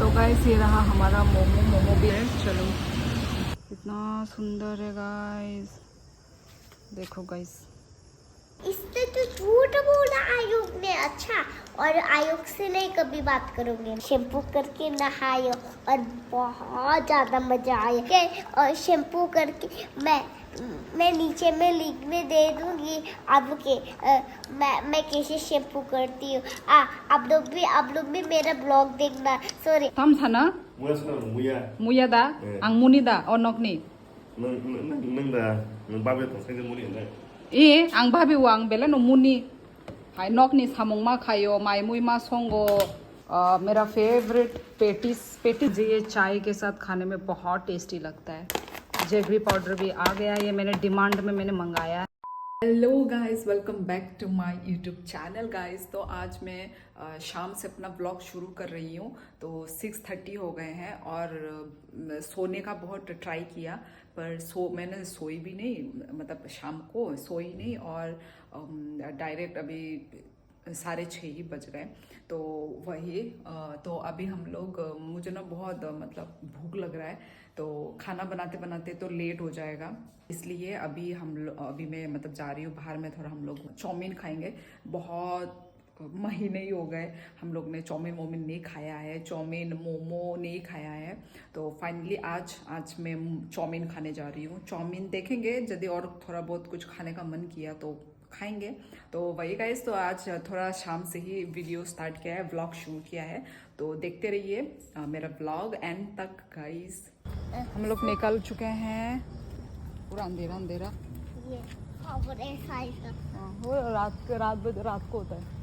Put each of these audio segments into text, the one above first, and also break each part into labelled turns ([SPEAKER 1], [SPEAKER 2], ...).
[SPEAKER 1] तो गाइस ये रहा हमारा मोमो। मोमो भी है, चलो। इतना सुंदर है गाइस, देखो गाइस।
[SPEAKER 2] इसने तो झूठ बोला आयुब ने। अच्छा, और आयुब से नहीं कभी बात करोगे। शैम्पू करके नहाए और बहुत ज़्यादा मज़ा आया। और शैम्पू करके मैं नीचे में लिंक में दे दूंगी आपके। मैं कैसे शैम्पू करती हूँ। आप लोग भी मेरा ब्लॉग देखना। Sorry
[SPEAKER 1] Tam sana muya da ang muni da onok ni.
[SPEAKER 3] nâng là nâng ba biết tổng sinh muốn điện đây
[SPEAKER 1] Ang babi wang bela no muni. Hai nok ni samong ma khayo mai mui ma songo। मेरा favourite patties ये चाय के साथ खाने में बहुत tasty लगता है। जेगरी पाउडर भी आ गया, ये मैंने डिमांड में मैंने मंगाया। Hello guys, welcome back to my YouTube channel guys. तो आज मैं शाम से अपना ब्लॉग शुरू कर रही हूँ। तो 6:30 हो गए हैं और सोने का बहुत ट्राई किया, पर मैंने सोई भी नहीं, मतलब शाम को सोई नहीं। और डायरेक्ट अभी 6:30 ही बज गए। तो वही तो अभी हम लोग, मुझे ना बहुत मतलब भूख लग रहा है, तो खाना बनाते बनाते तो लेट हो जाएगा, इसलिए अभी मैं मतलब जा रही हूँ बाहर में। थोड़ा हम लोग चाउमीन खाएंगे। बहुत महीने ही हो गए हम लोग ने चाउमीन नहीं खाया है, चाउमीन मोमो नहीं खाया है। तो फाइनली आज मैं चाउमीन खाने जा रही हूँ। चाउमीन देखेंगे, यदि और थोड़ा बहुत कुछ खाने का मन किया तो खाएंगे। तो वही गाइस, तो आज थोड़ा शाम से ही वीडियो स्टार्ट किया है, व्लॉग शुरू किया है। तो देखते रहिए मेरा व्लॉग एंड तक गाइस। हम लोग निकल चुके हैं, पूरा अंधेरा रात को होता है।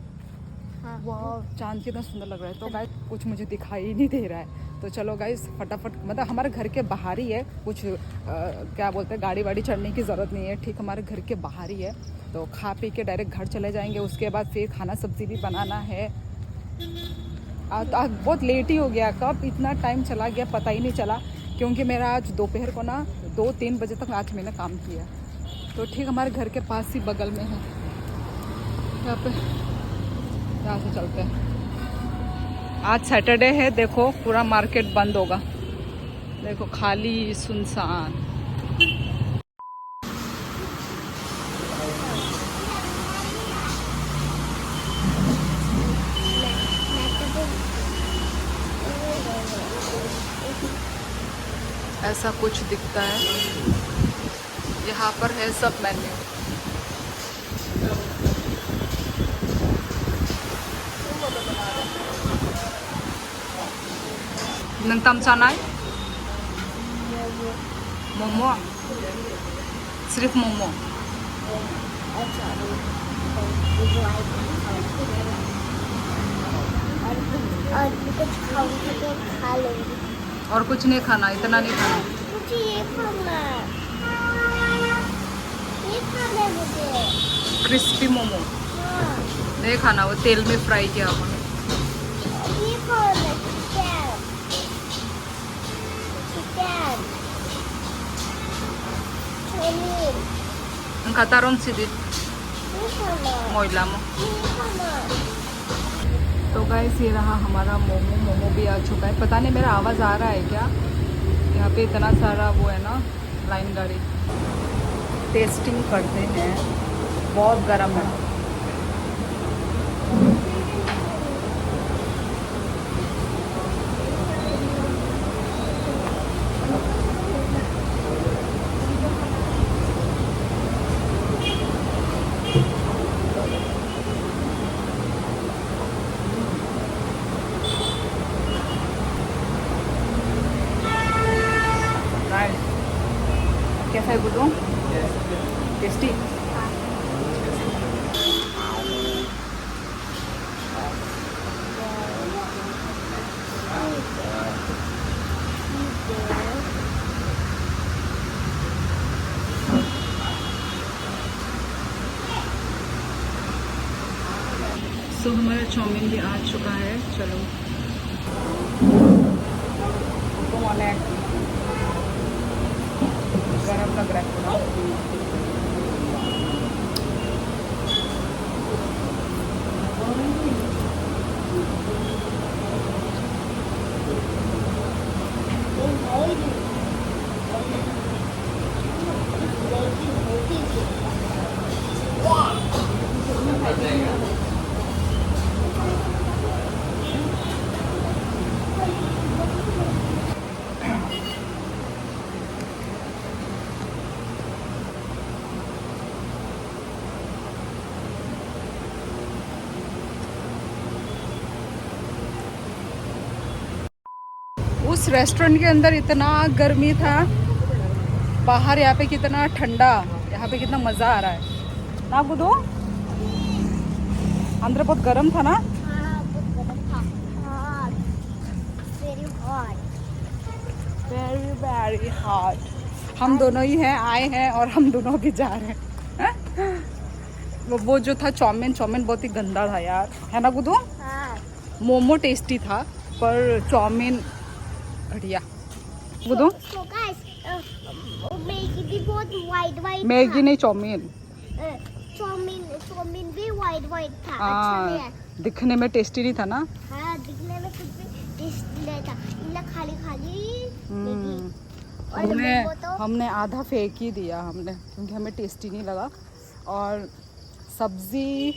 [SPEAKER 2] हाँ।
[SPEAKER 1] वाह, चांद कितना सुंदर लग रहा है। तो गाइस कुछ मुझे दिखाई नहीं दे रहा है, तो चलो गाइस फटाफट, मतलब हमारे घर के बाहर ही है कुछ, क्या बोलते हैं, गाड़ी वाड़ी चढ़ने की ज़रूरत नहीं है, ठीक हमारे घर के बाहर ही है। तो खा पी के डायरेक्ट घर चले जाएंगे। उसके बाद फिर खाना सब्जी भी बनाना है। आज बहुत लेट ही हो गया, कब इतना टाइम चला गया पता ही नहीं चला, क्योंकि मेरा आज दोपहर को ना 2-3 बजे तक आज मैंने काम किया। तो ठीक हमारे घर के पास ही बगल में है, यहाँ से चलते हैं। आज सैटरडे है, देखो पूरा मार्केट बंद होगा, देखो खाली सुनसान। ऐसा कुछ दिखता है, यहाँ पर है सब menu. Nang tam sanay? Momo, सिर्फ मोमो।
[SPEAKER 2] और कुछ खाऊंगी तो खा लूंगी।
[SPEAKER 1] और कुछ नहीं खाना, इतना नहीं खाना।
[SPEAKER 2] मुझे ये खाना है, मुझे
[SPEAKER 1] क्रिस्पी मोमो
[SPEAKER 2] हाँ।
[SPEAKER 1] नहीं खाना, वो तेल में फ्राई किया हुआ।
[SPEAKER 2] ये खाना है, chicken paneer.
[SPEAKER 1] Kataron si dit
[SPEAKER 2] ये खाना
[SPEAKER 1] मोइला mo।
[SPEAKER 2] ये खाना।
[SPEAKER 1] तो गाइस ये रहा हमारा मोमो भी आ चुका है। पता नहीं मेरा आवाज़ आ रहा है क्या, यहाँ पे इतना सारा वो है ना, लाइन गाड़ी। टेस्टिंग करते हैं, बहुत गर्म है। कैसा है गुड्डू? टेस्टी। तो हमारा चाउमीन भी आ चुका है, चलो। गरम लग रहा है थोड़ा। उस रेस्टोरेंट के अंदर इतना गर्मी था, बाहर यहाँ पे कितना ठंडा, यहाँ पे कितना मज़ा आ रहा है ना बुधो। अंदर बहुत गर्म था ना।
[SPEAKER 2] हाँ, बहुत गर्म था। Hot, very hot.
[SPEAKER 1] Very very hot. हम दोनों ही हैं, आए हैं और हम दोनों भी जा रहे हैं। वो जो था चाउमीन बहुत ही गंदा था यार, है ना बुधो।
[SPEAKER 2] हाँ,
[SPEAKER 1] मोमो टेस्टी था पर चाउमीन घटिया। बुधो
[SPEAKER 2] so guys, मैगी भी बहुत वाइट
[SPEAKER 1] मैगी नहीं चाउमीन।
[SPEAKER 2] चाउमीन भी वाइट था। अच्छा नहीं
[SPEAKER 1] हाँ,
[SPEAKER 2] है।
[SPEAKER 1] दिखने में टेस्टी नहीं था ना।
[SPEAKER 2] हाँ, दिखने में कुछ भी टेस्टी नहीं था। इला खाली मैगी। और
[SPEAKER 1] हमने
[SPEAKER 2] मोमो तो
[SPEAKER 1] हमने आधा फेंक ही दिया हमने, क्योंकि हमें टेस्टी नहीं लगा। और सब्ज़ी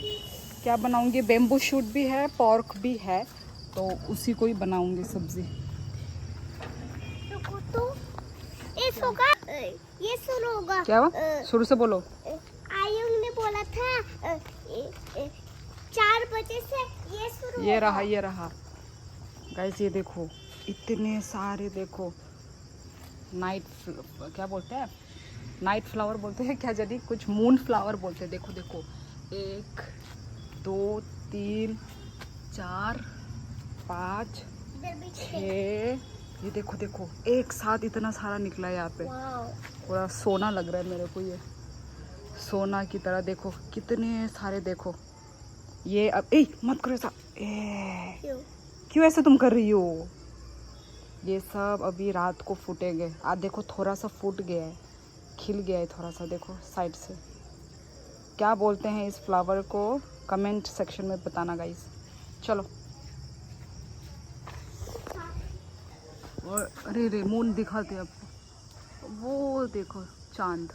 [SPEAKER 1] क्या बनाऊंगी, बेम्बू शूट भी है, पोर्क भी है, तो उसी को ही बनाऊंगी सब्ज़ी।
[SPEAKER 2] तो ये सुनोगा
[SPEAKER 1] क्या हुआ, शुरू से बोलो।
[SPEAKER 2] आयुष ने बोला था 4 बजे से ये शुरू
[SPEAKER 1] ये
[SPEAKER 2] होगा।
[SPEAKER 1] रहा गाइस, ये देखो इतने सारे, देखो क्या बोलते हैं, नाइट फ्लावर बोलते हैं क्या, जल्दी कुछ मून फ्लावर बोलते हैं। देखो देखो 1 2 3 4 5
[SPEAKER 2] इधर भी
[SPEAKER 1] 6, ये देखो देखो एक साथ इतना सारा निकला है यहाँ पे।
[SPEAKER 2] वाओ,
[SPEAKER 1] पूरा सोना लग रहा है मेरे को, ये सोना की तरह। देखो कितने सारे, देखो ये अब मत करो ऐसा, क्यों ऐसे तुम कर रही हो। ये सब अभी रात को फूटेंगे। आज देखो थोड़ा सा फूट गया है, खिल गया है थोड़ा सा, देखो साइड से। क्या बोलते हैं इस फ्लावर को, कमेंट सेक्शन में बताना गाइस। चलो, और अरे मून दिखाते हैं आपको, वो देखो चांद।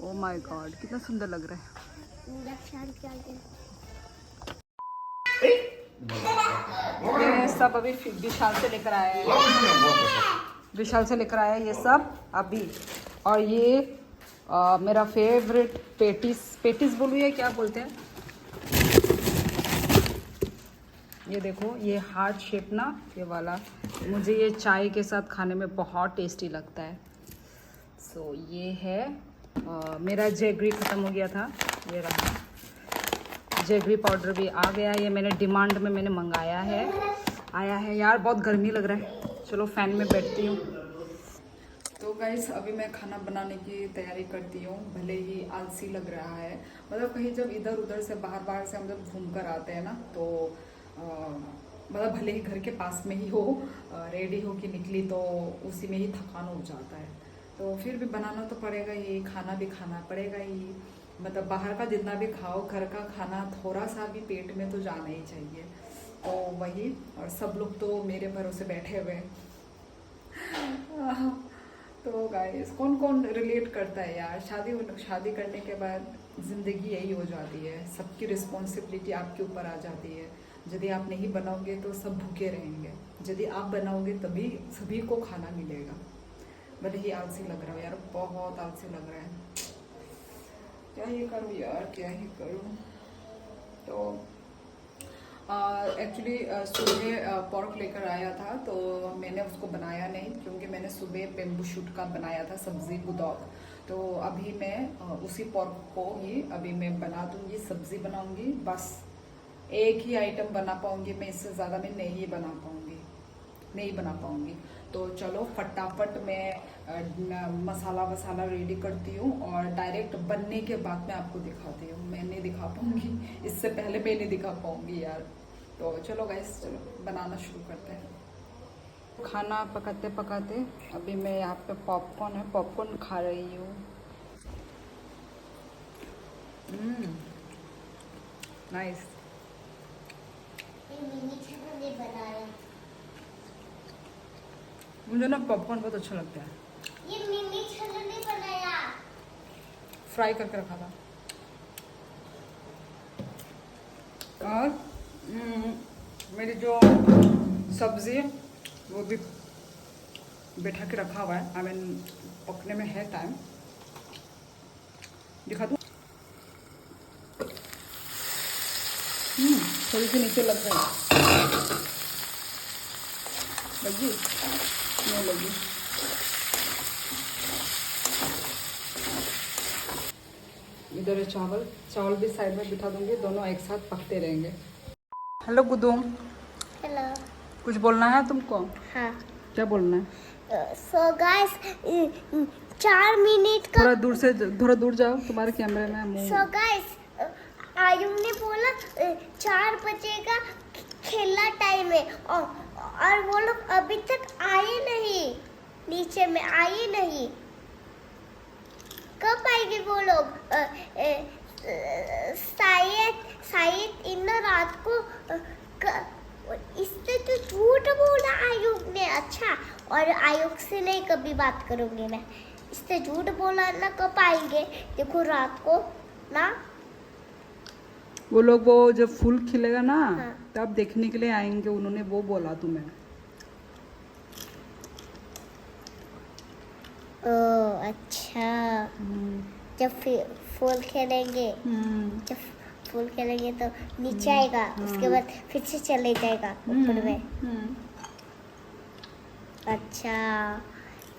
[SPEAKER 1] ओ माय गॉड, कितना सुंदर लग रहा है। ये सब अभी विशाल से लेकर आया है, विशाल से लेकर आया है ये सब अभी। और ये मेरा फेवरेट पेटिस बोलूँ या क्या बोलते हैं, ये देखो ये हार्ट शेप ना, ये वाला मुझे ये चाय के साथ खाने में बहुत टेस्टी लगता है। सो ये है मेरा जेगरी ख़त्म हो गया था, ये रहा जेगरी पाउडर भी आ गया। ये मैंने डिमांड में मैंने मंगाया है, आया है। यार बहुत गर्मी लग रहा है, चलो फ़ैन में बैठती हूँ। तो गाइस अभी मैं खाना बनाने की तैयारी करती हूँ, भले ही आलसी लग रहा है। मतलब कहीं जब इधर उधर से बाहर से हम जब घूम कर आते हैं ना, तो मतलब भले ही घर के पास में ही हो, रेडी हो के निकली तो उसी में ही थकान हो जाता है, तो फिर भी बनाना तो पड़ेगा ही, खाना भी खाना पड़ेगा ही। मतलब बाहर का जितना भी खाओ, घर का खाना थोड़ा सा भी पेट में तो जाना ही चाहिए। तो वही, और सब लोग तो मेरे भरोसे बैठे हुए हैं। तो गाइस कौन कौन रिलेट करता है यार, शादी करने के बाद ज़िंदगी यही हो जाती है, सबकी रिस्पॉन्सिबिलिटी आपके ऊपर आ जाती है। यदि आप नहीं बनाओगे तो सब भूखे रहेंगे, यदि आप बनाओगे तभी सभी को खाना मिलेगा। भले ही आलसी लग रहा है यार, बहुत आलसी लग रहा है, क्या ही करूँ यार, क्या ही करूँ। तो एक्चुअली सुबह पोर्क लेकर आया था, तो मैंने उसको बनाया नहीं, क्योंकि मैंने सुबह बेम्बू शूट का बनाया था सब्ज़ी गुदौक। तो अभी मैं उसी पोर्क को ही अभी मैं बना दूँगी, सब्ज़ी बनाऊँगी। बस एक ही आइटम बना पाऊँगी मैं, इससे ज़्यादा मैं नहीं बना पाऊँगी। तो चलो फटाफट मैं मसाला वसाला रेडी करती हूँ, और डायरेक्ट बनने के बाद मैं आपको दिखाती हूँ। मैं नहीं दिखा पाऊँगी, इससे पहले मैं नहीं दिखा पाऊँगी यार। तो चलो गाइस, चलो बनाना शुरू करते हैं। खाना पकाते पकाते अभी मैं यहाँ पे पॉपकॉर्न खा रही हूँ। नाइस। मुझे ना पॉपकॉर्न बहुत अच्छा लगता है।
[SPEAKER 2] ये मिनी छल्ले ने बनाया,
[SPEAKER 1] फ्राई करके रखा था। और मेरी जो सब्ज़ी है वो भी बैठा के रखा हुआ है, पकने में है टाइम। दिखा दूँ, थोड़ी सी नीचे लग गई। लगी नहीं लगी। इधर है चावल, चावल भी साइड में बिठा दूंगी, दोनों एक साथ पकते रहेंगे। हेलो गुदुम,
[SPEAKER 2] हेलो।
[SPEAKER 1] कुछ बोलना है तुमको?
[SPEAKER 2] हाँ।
[SPEAKER 1] क्या बोलना है?
[SPEAKER 2] सो गाइस 4 मिनट का
[SPEAKER 1] थोड़ा दूर जाओ, तुम्हारे कैमरे में मुंह।
[SPEAKER 2] सो गाइस आयुम ने बोला 4 बजे का खेलना टाइम है और वो लोग अभी तक आए नहीं, नीचे में आए नहीं। कब आएंगे वो लोग? शायद इन रात को। इससे तो झूठ बोला आयुब ने। अच्छा, और आयुब से नहीं कभी बात करूंगी मैं। इससे झूठ बोला ना। कब आएंगे? देखो रात को ना।
[SPEAKER 1] वो लोग वो जब फूल खिलेगा ना,
[SPEAKER 2] हाँ।
[SPEAKER 1] तब देखने के लिए आएंगे, उन्होंने वो बोला तुम्हें।
[SPEAKER 2] ओह अच्छा। जब फूल खेलेंगे, जब फूल खेलेंगे तो नीचे आएगा, उसके बाद फिर से चले जाएगा ऊपर में। अच्छा,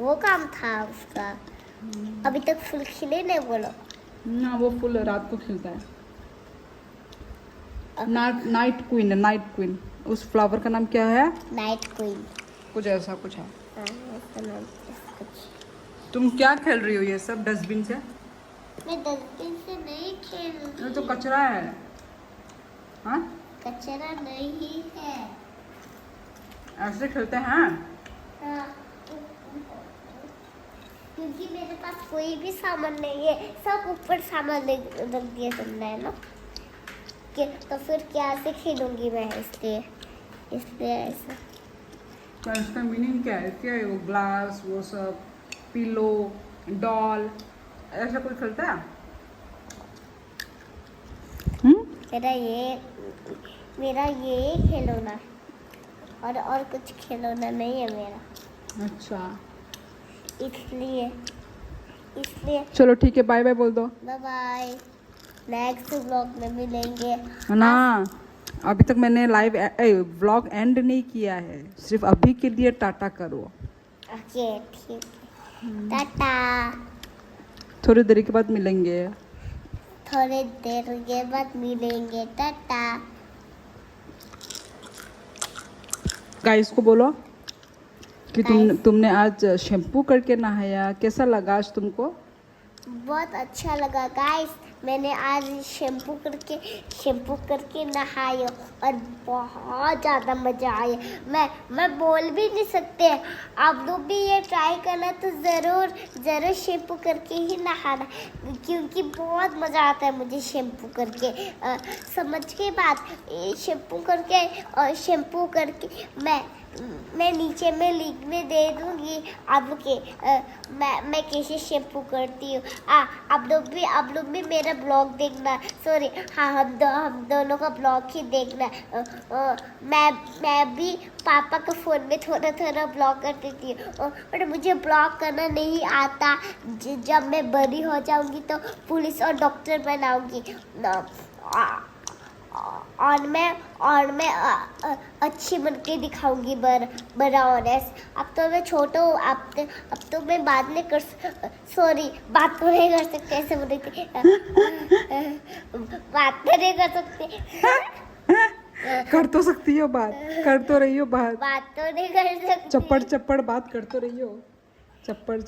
[SPEAKER 2] वो काम था उसका। अभी तक फूल खिले नहीं बोलो
[SPEAKER 1] ना, वो फूल रात को खिलता है। नाइट क्वीन है, नाइट क्वीन। उस फ्लावर का नाम क्या है?
[SPEAKER 2] Night queen.
[SPEAKER 1] कुछ ऐसा कुछ है।
[SPEAKER 2] कुछ।
[SPEAKER 1] तुम क्या खेल रही हो ये सब डस्टबिन से?
[SPEAKER 2] मैं डस्टबिन से नहीं खेल रही।
[SPEAKER 1] ये तो कचरा है। हाँ,
[SPEAKER 2] कचरा नहीं है।
[SPEAKER 1] ऐसे खेलते हैं?
[SPEAKER 2] हाँ, क्योंकि मेरे पास कोई भी सामान नहीं है, सब ऊपर सामान रख दिया तुमने, है ना? तो फिर क्या से खेलूंगी मैं? इसलिए ऐसा।
[SPEAKER 1] तो इसका मीनिंग क्या है? क्या है वो? ग्लास, वो सब, पिलो, डॉल, ऐसा कोई खेलता है?
[SPEAKER 2] मेरा ये खिलौना है और कुछ खिलौना नहीं है मेरा।
[SPEAKER 1] अच्छा,
[SPEAKER 2] इसलिए
[SPEAKER 1] चलो ठीक है, बाय बाय बोल दो।
[SPEAKER 2] Bye bye. नेक्स्ट व्लॉग में मिलेंगे
[SPEAKER 1] ना। अभी तक मैंने व्लॉग एंड नहीं किया है, सिर्फ अभी के लिए टाटा करो।
[SPEAKER 2] ओके ठीक है, टाटा।
[SPEAKER 1] थोड़ी देर के बाद मिलेंगे।
[SPEAKER 2] थोड़ी देर के बाद मिलेंगे, टाटा।
[SPEAKER 1] गाइस को बोलो कि तुमने आज शैम्पू करके नहाया, कैसा लगा आज तुमको?
[SPEAKER 2] बहुत अच्छा लगा गाइस। मैंने आज शैम्पू करके नहाया और बहुत ज़्यादा मज़ा आया। मैं बोल भी नहीं सकते। आप लोग भी ये ट्राई करना तो ज़रूर शैम्पू करके ही नहाना, क्योंकि बहुत मज़ा आता है मुझे शैम्पू करके। समझ के बात, शैम्पू करके मैं नीचे में लिंक में दे दूँगी आपके। मैं कैसे शैम्पू करती हूँ। आप लोग भी मेरा ब्लॉग देखना। सॉरी, हाँ, हम दोनों का ब्लॉग ही देखना। मैं भी पापा का फ़ोन में थोड़ा ब्लॉग करती थी, और मुझे ब्लॉग करना नहीं आता। जब मैं बड़ी हो जाऊँगी तो पुलिस और डॉक्टर बनाऊँगी, और मैं अच्छी बन के दिखाऊंगी बड़ा ऑनेस्ट। अब तो मैं छोटा हूँ, अब तो मैं बात नहीं कर सकते। ऐसे बोल रही थी। बात तो नहीं कर सकते।
[SPEAKER 1] कर तो सकती हो बात, कर तो रही हो बात।
[SPEAKER 2] बात तो नहीं कर सकती।
[SPEAKER 1] चप्पड़ बात कर तो रही हो। चप्पड़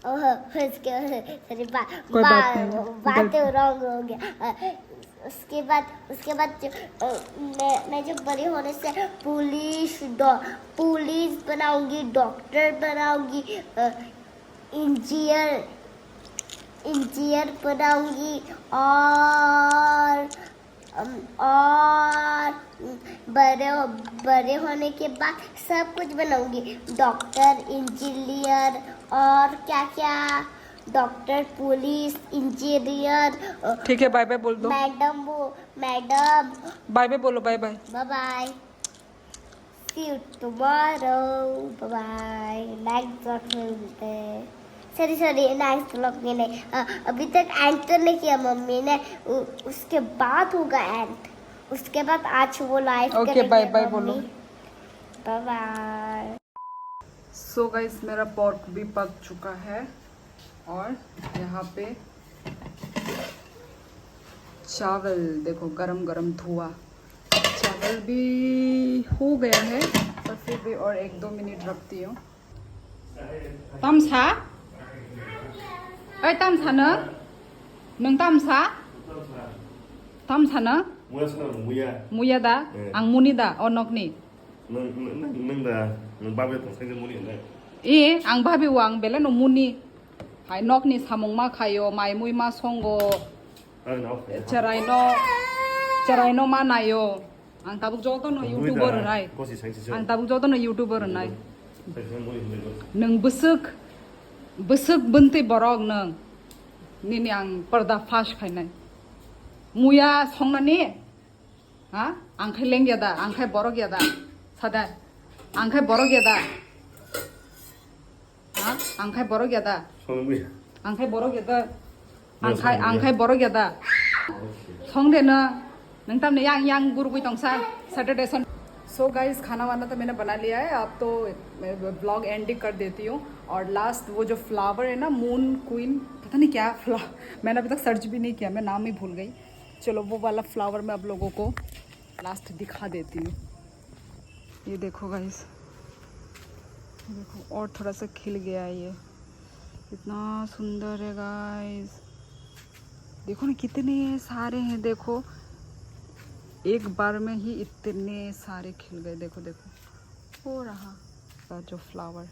[SPEAKER 2] ओह, उसके
[SPEAKER 1] कोई बात नहीं,
[SPEAKER 2] बात रॉन्ग हो गया। उसके बाद मैं जब बड़ी होने से पुलिस बनाऊंगी, डॉक्टर बनाऊंगी, इंजीनियर बनाऊंगी, और बड़े होने के बाद सब कुछ बनाऊंगी। डॉक्टर, इंजीनियर और क्या, डॉक्टर, पुलिस, इंजीनियर।
[SPEAKER 1] ठीक है, बाय बाय बोल दो।
[SPEAKER 2] मैडम
[SPEAKER 1] बाय बाय बोलो। Bye bye.
[SPEAKER 2] Bye. See you tomorrow. Bye. Next blog में मिलते हैं। सॉरी, नेक्स्ट ब्लॉग में नहीं। अभी तक एंड तो नहीं किया मम्मी ने। उसके बाद होगा एंड। उसके बाद आज वो लाइव
[SPEAKER 1] ओके, बाय बाय बोलो।
[SPEAKER 2] Bye bye.
[SPEAKER 1] सो गाइस मेरा पोर्क भी पक चुका है और यहाँ पे चावल देखो गरम गरम धुआं। चावल भी हो गया है पर फिर भी और 1-2 मिनट रखती हूँ। तामसा ऐ तामसा नों तामसा तामसा न
[SPEAKER 3] Mua sana muya.
[SPEAKER 1] मुया दा आं मुनि दा अनकनि
[SPEAKER 3] Nang da nang babe tong sang muni na.
[SPEAKER 1] ए आं भाभी वां बेला नो मुनि हाय नकनि सामं मा खायो माय मुइ मा संगो
[SPEAKER 3] No.
[SPEAKER 1] चराइनो मा नायो आं ताबुक जतो नो यूट्यूबर नाय
[SPEAKER 3] Kosi sang si.
[SPEAKER 1] आं ताबुक जतो नो यूट्यूबर नाय
[SPEAKER 3] Sang muni na.
[SPEAKER 1] नों बोसोक बनते बरक नों निनि आं पर्दा फाश खायनाय मुया संनानि हा आंखाय लेंगिया दा आंखाय बरक या दा सादा आंखाय बरक या दा हा आंखाय बरक या दा
[SPEAKER 3] Song muya.
[SPEAKER 1] आंखाय बरक या दा आंखाय बरक या दा संदे न नों तमने yang गुरु कोई तंगसा सैटरडे सन। सो गाइस खाना वाना तो मैंने बना लिया है। अब तो ब्लॉग एंड कर देती हूँ। और लास्ट वो जो फ्लावर है ना मून क्वीन पता नहीं क्या मैंने अभी तक सर्च भी नहीं किया, मैं नाम ही भूल गई। चलो वो वाला फ्लावर मैं आप लोगों को लास्ट दिखा देती हूँ। ये देखो गाइस, देखो और थोड़ा सा खिल गया है, ये इतना सुंदर है गाइस। देखो ना कितने सारे हैं, देखो एक बार में ही इतने सारे खिल गए। देखो देखो हो रहा जो फ्लावर।